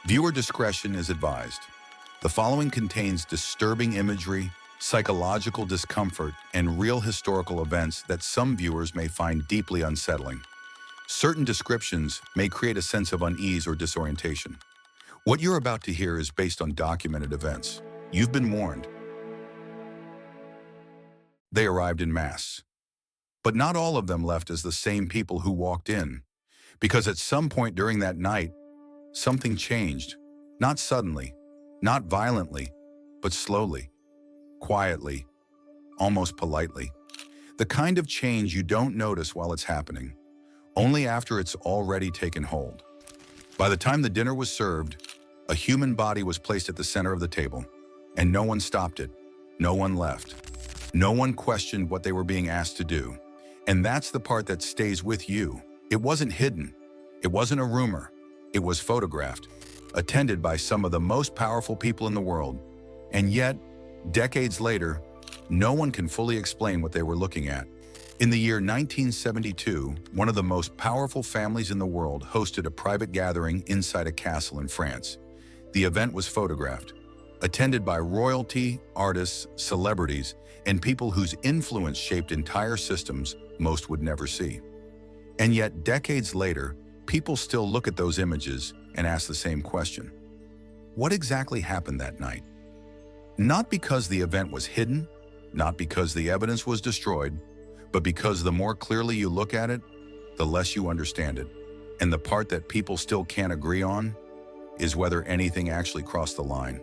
Viewer discretion is advised. The following contains disturbing imagery, psychological discomfort, and real historical events that some viewers may find deeply unsettling. Certain descriptions may create a sense of unease or disorientation. What you're about to hear is based on documented events. You've been warned. They arrived in mass. But not all of them left as the same people who walked in, because at some point during that night, something changed. Not suddenly, not violently, but slowly, quietly, almost politely. The kind of change you don't notice while it's happening, only after it's already taken hold. By the time the dinner was served, a human body was placed at the center of the table, and no one stopped it. No one left. No one questioned what they were being asked to do. And that's the part that stays with you. It wasn't hidden. It wasn't a rumor. It was photographed, attended by some of the most powerful people in the world. And yet, decades later, no one can fully explain what they were looking at. In the year 1972, one of the most powerful families in the world hosted a private gathering inside a castle in France. The event was photographed, attended by royalty, artists, celebrities, and people whose influence shaped entire systems most would never see. And yet, decades later, people still look at those images and ask the same question. What exactly happened that night? Not because the event was hidden, not because the evidence was destroyed, but because the more clearly you look at it, the less you understand it. And the part that people still can't agree on is whether anything actually crossed the line,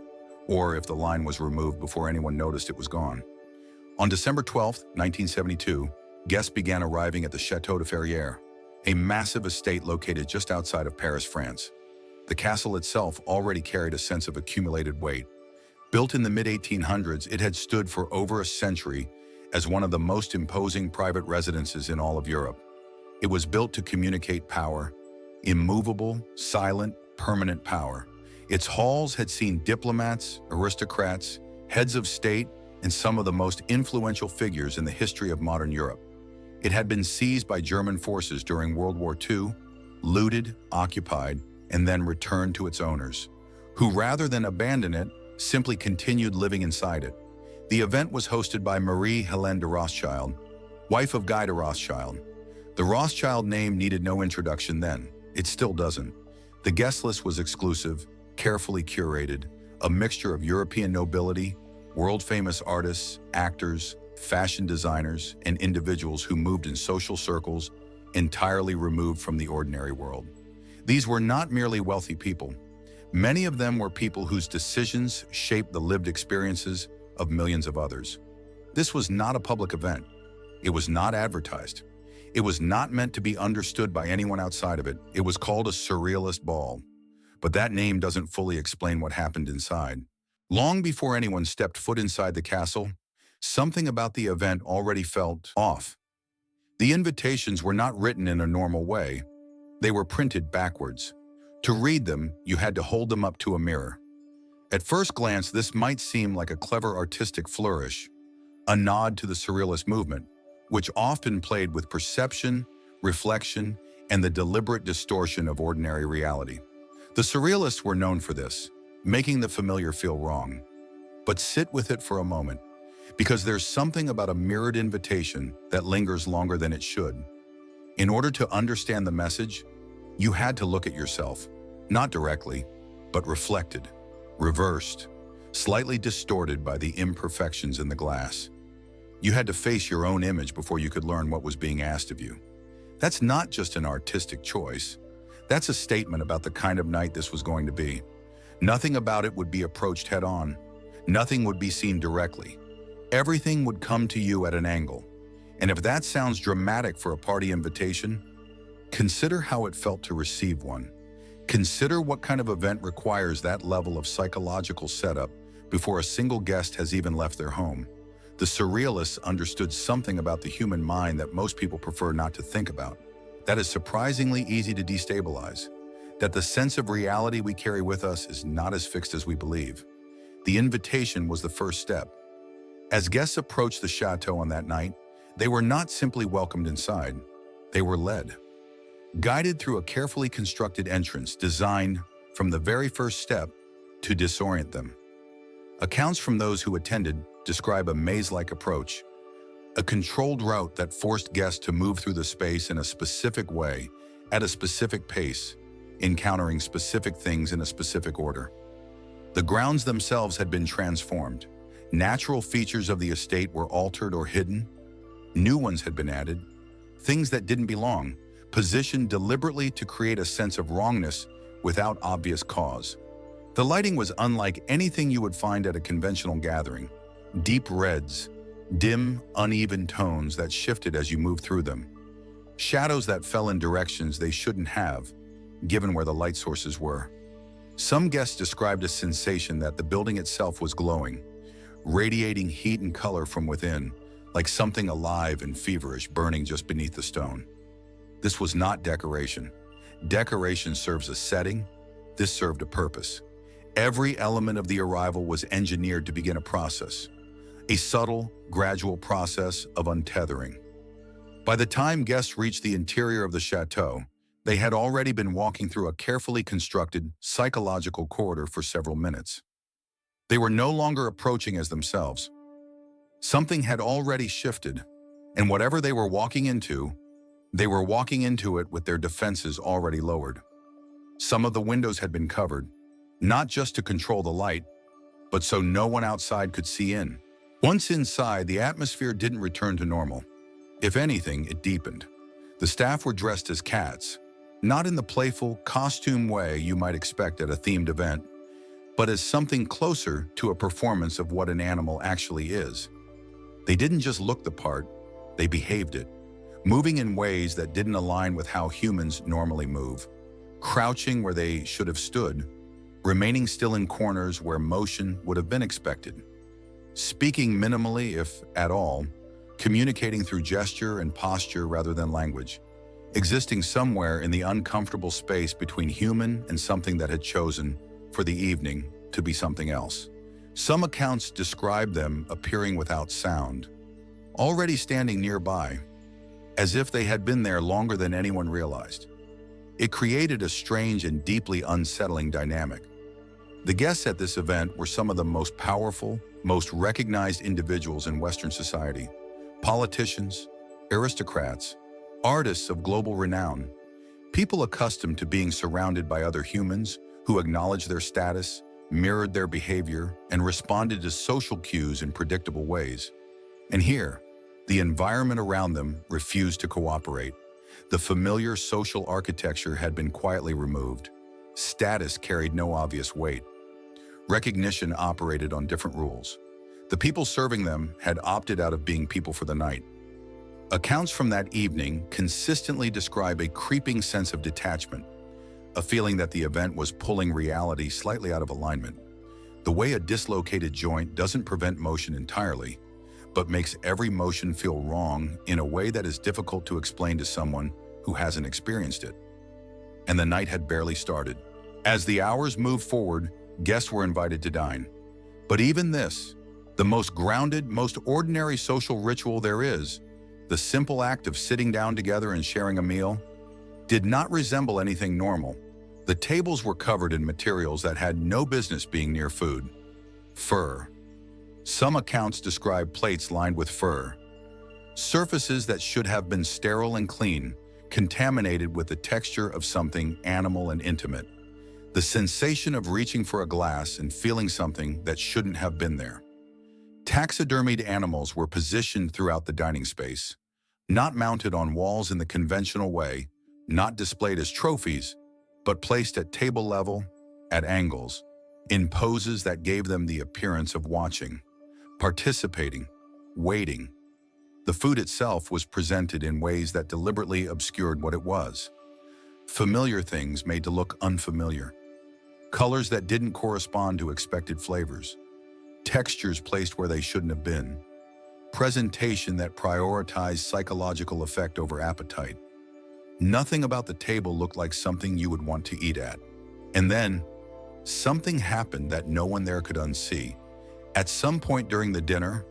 or if the line was removed before anyone noticed it was gone. On December 12, 1972, guests began arriving at the Château de Ferrières, a massive estate located just outside of Paris, France. The castle itself already carried a sense of accumulated weight. Built in the mid-1800s, it had stood for over a century as one of the most imposing private residences in all of Europe. It was built to communicate power, immovable, silent, permanent power. Its halls had seen diplomats, aristocrats, heads of state, and some of the most influential figures in the history of modern Europe. It had been seized by German forces during World War II, looted, occupied, and then returned to its owners, who rather than abandon it, simply continued living inside it. The event was hosted by Marie-Helene de Rothschild, wife of Guy de Rothschild. The Rothschild name needed no introduction then. It still doesn't. The guest list was exclusive, carefully curated, a mixture of European nobility, world-famous artists, actors, fashion designers, and individuals who moved in social circles entirely removed from the ordinary world. These were not merely wealthy people. Many of them were people whose decisions shaped the lived experiences of millions of others. This was not a public event. It was not advertised. It was not meant to be understood by anyone outside of it. It was called a Surrealist Ball. But that name doesn't fully explain what happened inside. Long before anyone stepped foot inside the castle, something about the event already felt off. The invitations were not written in a normal way. They were printed backwards. To read them, you had to hold them up to a mirror. At first glance, this might seem like a clever artistic flourish, a nod to the Surrealist movement, which often played with perception, reflection, and the deliberate distortion of ordinary reality. The Surrealists were known for this, making the familiar feel wrong. But sit with it for a moment, because there's something about a mirrored invitation that lingers longer than it should. In order to understand the message, you had to look at yourself, not directly, but reflected, reversed, slightly distorted by the imperfections in the glass. You had to face your own image before you could learn what was being asked of you. That's not just an artistic choice. That's a statement about the kind of night this was going to be. Nothing about it would be approached head-on. Nothing would be seen directly. Everything would come to you at an angle. And if that sounds dramatic for a party invitation, consider how it felt to receive one. Consider what kind of event requires that level of psychological setup before a single guest has even left their home. The Surrealists understood something about the human mind that most people prefer not to think about. That is surprisingly easy to destabilize. That the sense of reality we carry with us is not as fixed as we believe. The invitation was the first step. As guests approached the chateau on that night, they were not simply welcomed inside, they were led. Guided through a carefully constructed entrance designed from the very first step, to disorient them. Accounts from those who attended describe a maze-like approach, a controlled route that forced guests to move through the space in a specific way, at a specific pace, encountering specific things in a specific order. The grounds themselves had been transformed. Natural features of the estate were altered or hidden. New ones had been added. Things that didn't belong, positioned deliberately to create a sense of wrongness without obvious cause. The lighting was unlike anything you would find at a conventional gathering. Deep reds, dim, uneven tones that shifted as you moved through them. Shadows that fell in directions they shouldn't have, given where the light sources were. Some guests described a sensation that the building itself was glowing, radiating heat and color from within, like something alive and feverish burning just beneath the stone. This was not decoration. Decoration serves a setting. This served a purpose. Every element of the arrival was engineered to begin a process, a subtle, gradual process of untethering. By the time guests reached the interior of the chateau, they had already been walking through a carefully constructed, psychological corridor for several minutes. They were no longer approaching as themselves. Something had already shifted, and whatever they were walking into it with their defenses already lowered. Some of the windows had been covered, not just to control the light, but so no one outside could see in. Once inside, the atmosphere didn't return to normal. If anything, it deepened. The staff were dressed as cats, not in the playful, costume way you might expect at a themed event, but as something closer to a performance of what an animal actually is. They didn't just look the part, they behaved it, moving in ways that didn't align with how humans normally move, crouching where they should have stood, remaining still in corners where motion would have been expected, speaking minimally, if at all, communicating through gesture and posture rather than language, existing somewhere in the uncomfortable space between human and something that had chosen, for the evening, to be something else. Some accounts describe them appearing without sound, already standing nearby, as if they had been there longer than anyone realized. It created a strange and deeply unsettling dynamic. The guests at this event were some of the most powerful, most recognized individuals in Western society. Politicians, aristocrats, artists of global renown, people accustomed to being surrounded by other humans who acknowledged their status, mirrored their behavior, and responded to social cues in predictable ways. And here, the environment around them refused to cooperate. The familiar social architecture had been quietly removed. Status carried no obvious weight. Recognition operated on different rules. The people serving them had opted out of being people for the night. Accounts from that evening consistently describe a creeping sense of detachment, a feeling that the event was pulling reality slightly out of alignment. The way a dislocated joint doesn't prevent motion entirely, but makes every motion feel wrong in a way that is difficult to explain to someone who hasn't experienced it. And the night had barely started. As the hours moved forward, guests were invited to dine. But even this, the most grounded, most ordinary social ritual there is, the simple act of sitting down together and sharing a meal, did not resemble anything normal. The tables were covered in materials that had no business being near food. Fur. Some accounts describe plates lined with fur. Surfaces that should have been sterile and clean, contaminated with the texture of something animal and intimate. The sensation of reaching for a glass and feeling something that shouldn't have been there. Taxidermied animals were positioned throughout the dining space, not mounted on walls in the conventional way, not displayed as trophies, but placed at table level, at angles, in poses that gave them the appearance of watching, participating, waiting. The food itself was presented in ways that deliberately obscured what it was. Familiar things made to look unfamiliar. Colors that didn't correspond to expected flavors. Textures placed where they shouldn't have been. Presentation that prioritized psychological effect over appetite. Nothing about the table looked like something you would want to eat at. And then, something happened that no one there could unsee. At some point during the dinner,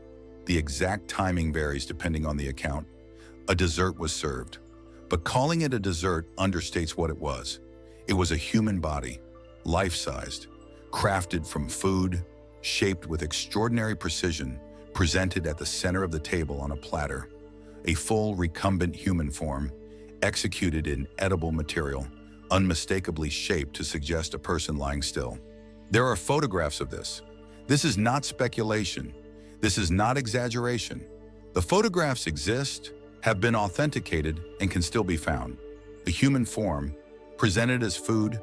the exact timing varies depending on the account, a dessert was served. But calling it a dessert understates what it was. It was a human body, life-sized, crafted from food, shaped with extraordinary precision, presented at the center of the table on a platter. A full, recumbent human form, executed in edible material, unmistakably shaped to suggest a person lying still. There are photographs of this. This is not speculation. This is not exaggeration. The photographs exist, have been authenticated, and can still be found. A human form, presented as food,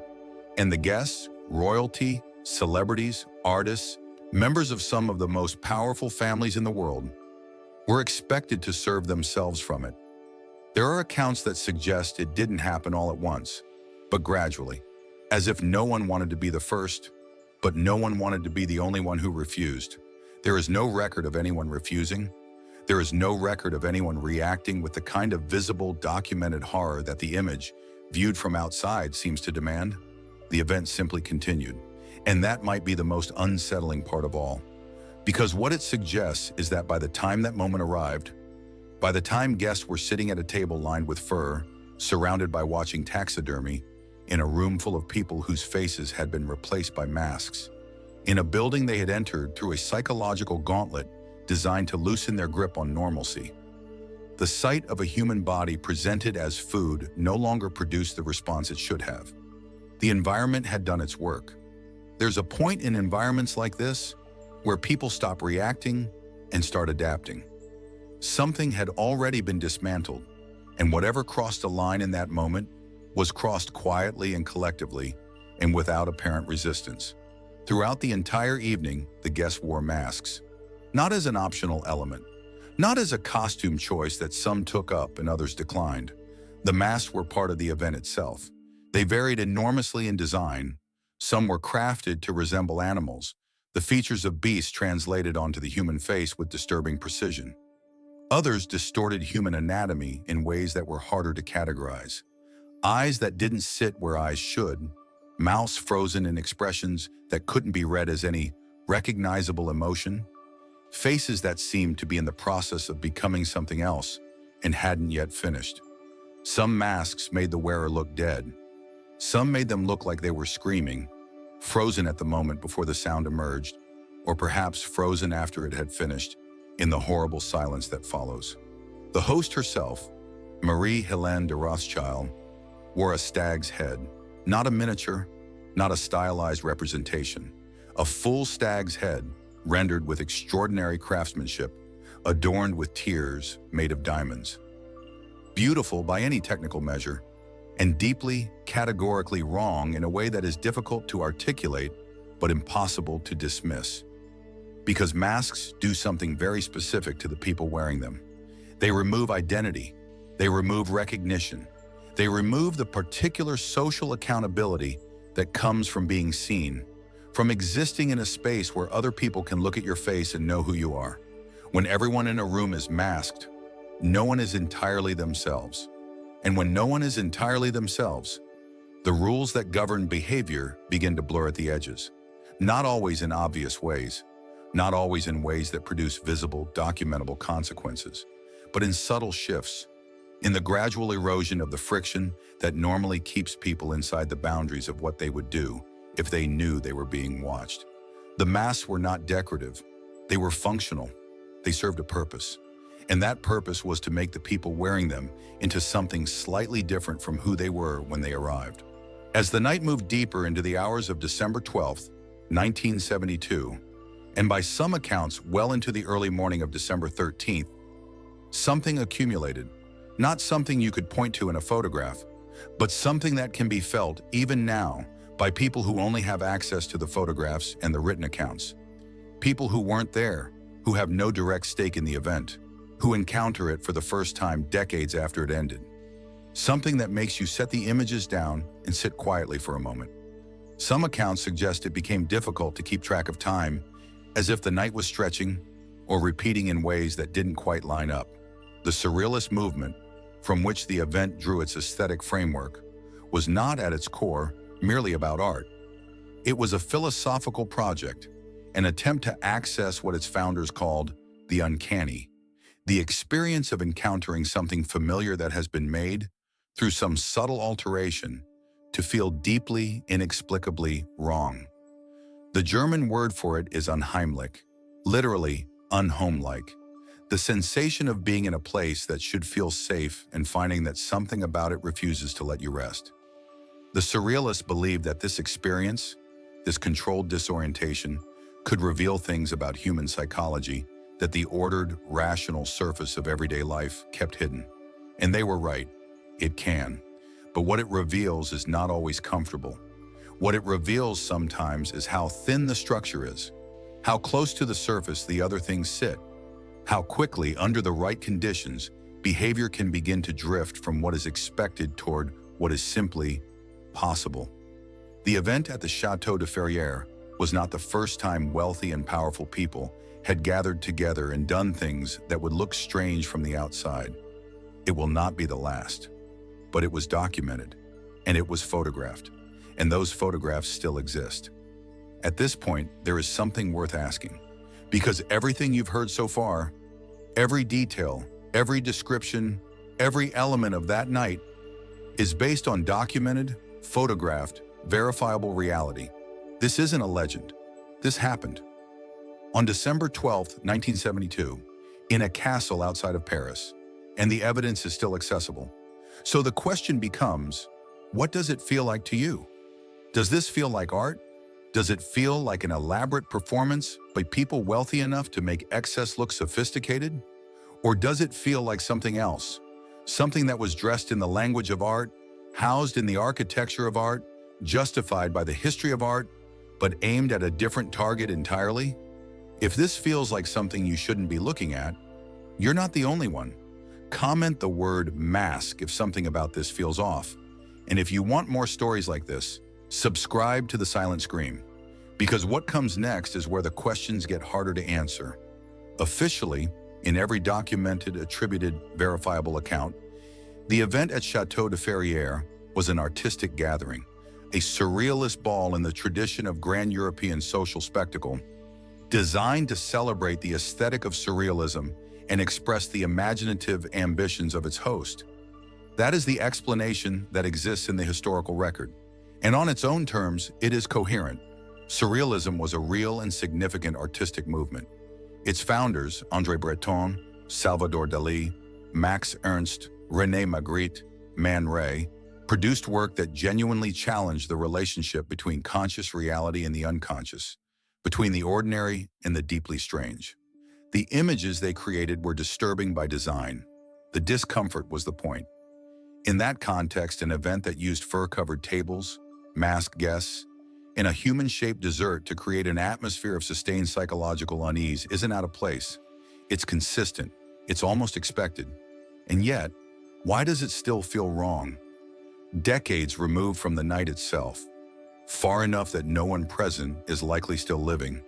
and the guests, royalty, celebrities, artists, members of some of the most powerful families in the world, were expected to serve themselves from it. There are accounts that suggest it didn't happen all at once, but gradually, as if no one wanted to be the first, but no one wanted to be the only one who refused. There is no record of anyone refusing. There is no record of anyone reacting with the kind of visible, documented horror that the image, viewed from outside, seems to demand. The event simply continued, and that might be the most unsettling part of all. Because what it suggests is that by the time that moment arrived, by the time guests were sitting at a table lined with fur, surrounded by watching taxidermy, in a room full of people whose faces had been replaced by masks, in a building they had entered through a psychological gauntlet designed to loosen their grip on normalcy, the sight of a human body presented as food no longer produced the response it should have. The environment had done its work. There's a point in environments like this where people stop reacting and start adapting. Something had already been dismantled, and whatever crossed a line in that moment was crossed quietly and collectively and without apparent resistance. Throughout the entire evening, the guests wore masks, not as an optional element, not as a costume choice that some took up and others declined. The masks were part of the event itself. They varied enormously in design. Some were crafted to resemble animals, the features of beasts translated onto the human face with disturbing precision. Others distorted human anatomy in ways that were harder to categorize. Eyes that didn't sit where eyes should, mouths frozen in expressions that couldn't be read as any recognizable emotion, faces that seemed to be in the process of becoming something else and hadn't yet finished. Some masks made the wearer look dead. Some made them look like they were screaming, frozen at the moment before the sound emerged, or perhaps frozen after it had finished, in the horrible silence that follows. The host herself, Marie-Helene de Rothschild, wore a stag's head, not a miniature, not a stylized representation, a full stag's head rendered with extraordinary craftsmanship, adorned with tears made of diamonds. Beautiful by any technical measure, and deeply, categorically wrong in a way that is difficult to articulate but impossible to dismiss. Because masks do something very specific to the people wearing them. They remove identity, they remove recognition, they remove the particular social accountability that comes from being seen, from existing in a space where other people can look at your face and know who you are. When everyone in a room is masked, no one is entirely themselves. And when no one is entirely themselves, the rules that govern behavior begin to blur at the edges. Not always in obvious ways, not always in ways that produce visible, documentable consequences, but in subtle shifts, in the gradual erosion of the friction that normally keeps people inside the boundaries of what they would do if they knew they were being watched. The masks were not decorative, they were functional. They served a purpose. And that purpose was to make the people wearing them into something slightly different from who they were when they arrived. As the night moved deeper into the hours of December 12th, 1972, and by some accounts well into the early morning of December 13th, something accumulated, not something you could point to in a photograph, but something that can be felt even now by people who only have access to the photographs and the written accounts. People who weren't there, who have no direct stake in the event, who encounter it for the first time decades after it ended. Something that makes you set the images down and sit quietly for a moment. Some accounts suggest it became difficult to keep track of time, as if the night was stretching or repeating in ways that didn't quite line up. The Surrealist movement, from which the event drew its aesthetic framework, was not at its core merely about art. It was a philosophical project, an attempt to access what its founders called the uncanny, the experience of encountering something familiar that has been made, through some subtle alteration, to feel deeply, inexplicably wrong. The German word for it is unheimlich, literally unhomelike. The sensation of being in a place that should feel safe and finding that something about it refuses to let you rest. The surrealists believed that this experience, this controlled disorientation, could reveal things about human psychology that the ordered, rational surface of everyday life kept hidden. And they were right. It can. But what it reveals is not always comfortable. What it reveals sometimes is how thin the structure is, how close to the surface the other things sit, how quickly, under the right conditions, behavior can begin to drift from what is expected toward what is simply possible. The event at the Château de Ferrières was not the first time wealthy and powerful people had gathered together and done things that would look strange from the outside. It will not be the last. But it was documented, and it was photographed, and those photographs still exist. At this point, there is something worth asking, because everything you've heard so far, every detail, every description, every element of that night is based on documented, photographed, verifiable reality. This isn't a legend. This happened. On December 12th, 1972, in a castle outside of Paris, and the evidence is still accessible. So the question becomes, what does it feel like to you? Does this feel like art? Does it feel like an elaborate performance by people wealthy enough to make excess look sophisticated? Or does it feel like something else? Something that was dressed in the language of art, housed in the architecture of art, justified by the history of art, but aimed at a different target entirely? If this feels like something you shouldn't be looking at, you're not the only one. Comment the word mask if something about this feels off. And if you want more stories like this, subscribe to The Silent Scream, because what comes next is where the questions get harder to answer. Officially, in every documented, attributed, verifiable account, the event at Château de Ferrières was an artistic gathering, a surrealist ball in the tradition of grand European social spectacle, designed to celebrate the aesthetic of surrealism and express the imaginative ambitions of its host. That is the explanation that exists in the historical record. And on its own terms, it is coherent. Surrealism was a real and significant artistic movement. Its founders, André Breton, Salvador Dalí, Max Ernst, René Magritte, Man Ray, produced work that genuinely challenged the relationship between conscious reality and the unconscious, between the ordinary and the deeply strange. The images they created were disturbing by design. The discomfort was the point. In that context, an event that used fur-covered tables, masked guests, and a human-shaped dessert to create an atmosphere of sustained psychological unease isn't out of place. It's consistent. It's almost expected. And yet, why does it still feel wrong? Decades removed from the night itself, far enough that no one present is likely still living,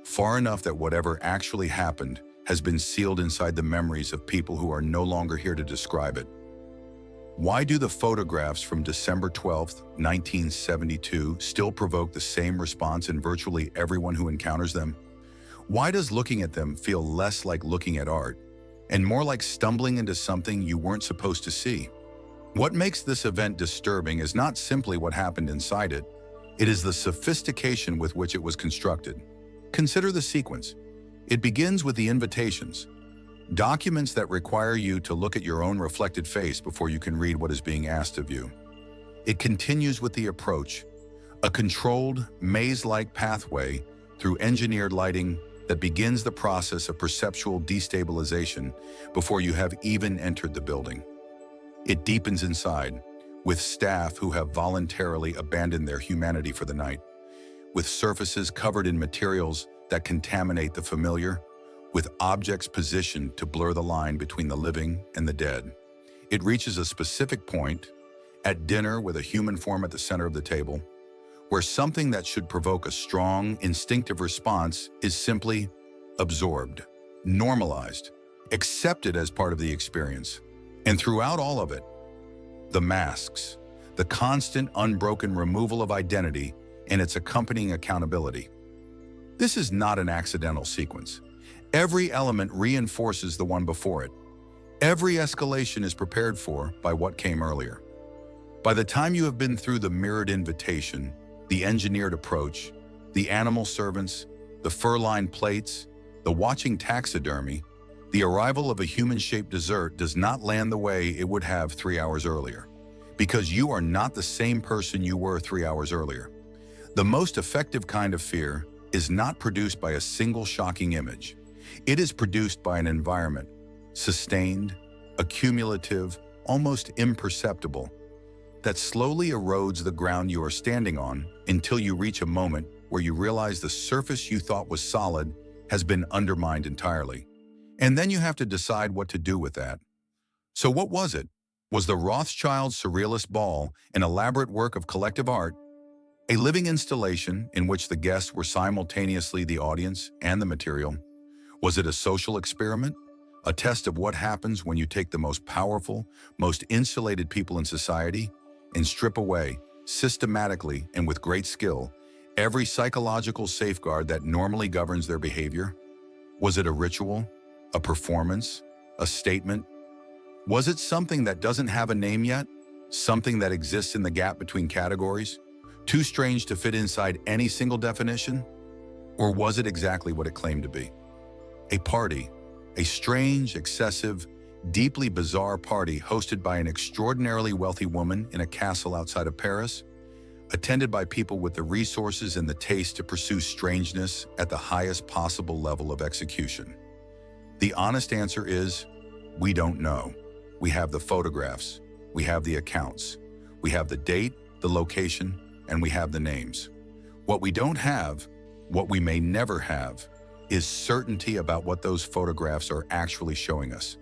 far enough that whatever actually happened has been sealed inside the memories of people who are no longer here to describe it. Why do the photographs from December 12th, 1972 still provoke the same response in virtually everyone who encounters them? Why does looking at them feel less like looking at art and more like stumbling into something you weren't supposed to see? What makes this event disturbing is not simply what happened inside it. It is the sophistication with which it was constructed. Consider the sequence. It begins with the invitations, documents that require you to look at your own reflected face before you can read what is being asked of you. It continues with the approach, a controlled, maze-like pathway through engineered lighting that begins the process of perceptual destabilization before you have even entered the building. It deepens inside, with staff who have voluntarily abandoned their humanity for the night, with surfaces covered in materials that contaminate the familiar, with objects positioned to blur the line between the living and the dead. It reaches a specific point, at dinner with a human form at the center of the table, where something that should provoke a strong, instinctive response is simply absorbed, normalized, accepted as part of the experience. And throughout all of it, the masks, the constant, unbroken removal of identity and its accompanying accountability. This is not an accidental sequence. Every element reinforces the one before it. Every escalation is prepared for by what came earlier. By the time you have been through the mirrored invitation, the engineered approach, the animal servants, the fur-lined plates, the watching taxidermy, the arrival of a human-shaped dessert does not land the way it would have 3 hours earlier, because you are not the same person you were 3 hours earlier. The most effective kind of fear is not produced by a single shocking image. It is produced by an environment, sustained, accumulative, almost imperceptible, that slowly erodes the ground you are standing on until you reach a moment where you realize the surface you thought was solid has been undermined entirely. And then you have to decide what to do with that. So what was it? Was the Rothschild Surrealist Ball an elaborate work of collective art, a living installation in which the guests were simultaneously the audience and the material? Was it a social experiment, a test of what happens when you take the most powerful, most insulated people in society and strip away, systematically and with great skill, every psychological safeguard that normally governs their behavior? Was it a ritual, a performance, a statement? Was it something that doesn't have a name yet? Something that exists in the gap between categories? Too strange to fit inside any single definition? Or was it exactly what it claimed to be? A party, a strange, excessive, deeply bizarre party hosted by an extraordinarily wealthy woman in a castle outside of Paris, attended by people with the resources and the taste to pursue strangeness at the highest possible level of execution. The honest answer is, we don't know. We have the photographs, we have the accounts, we have the date, the location, and we have the names. What we don't have, what we may never have, is certainty about what those photographs are actually showing us.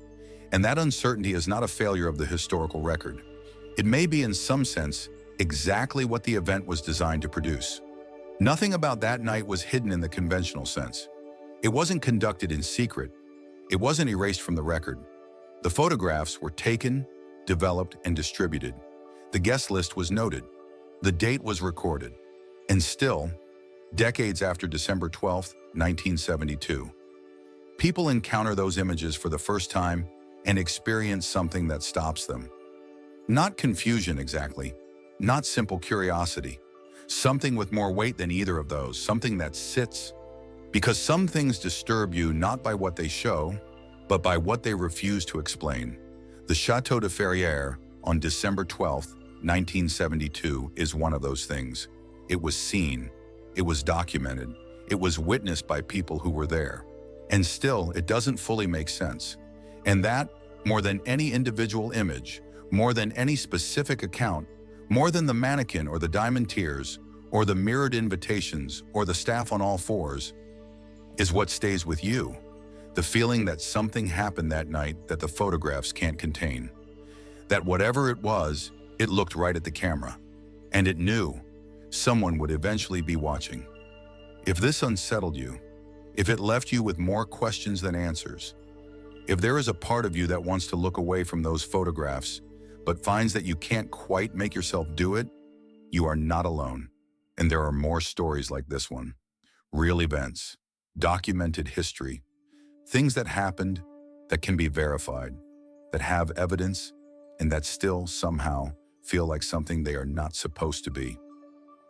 And that uncertainty is not a failure of the historical record. It may be, in some sense, exactly what the event was designed to produce. Nothing about that night was hidden in the conventional sense. It wasn't conducted in secret. It wasn't erased from the record. The photographs were taken, developed, and distributed. The guest list was noted. The date was recorded. And still, decades after December 12, 1972, people encounter those images for the first time and experience something that stops them. Not confusion exactly, not simple curiosity. Something with more weight than either of those, something that sits. Because some things disturb you not by what they show, but by what they refuse to explain. The Château de Ferrières on December 12, 1972 is one of those things. It was seen, it was documented, it was witnessed by people who were there. And still, it doesn't fully make sense. And that, more than any individual image, more than any specific account, more than the mannequin or the diamond tears, or the mirrored invitations, or the staff on all fours, is what stays with you. The feeling that something happened that night that the photographs can't contain. That whatever it was, it looked right at the camera. And it knew someone would eventually be watching. If this unsettled you, if it left you with more questions than answers, if there is a part of you that wants to look away from those photographs, but finds that you can't quite make yourself do it, you are not alone. And there are more stories like this one. Real events, documented history, things that happened that can be verified, that have evidence, and that still somehow feel like something they are not supposed to be.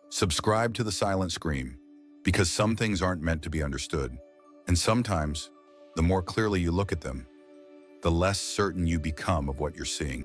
Subscribe to The Silent Scream, because some things aren't meant to be understood. And sometimes, the more clearly you look at them, the less certain you become of what you're seeing.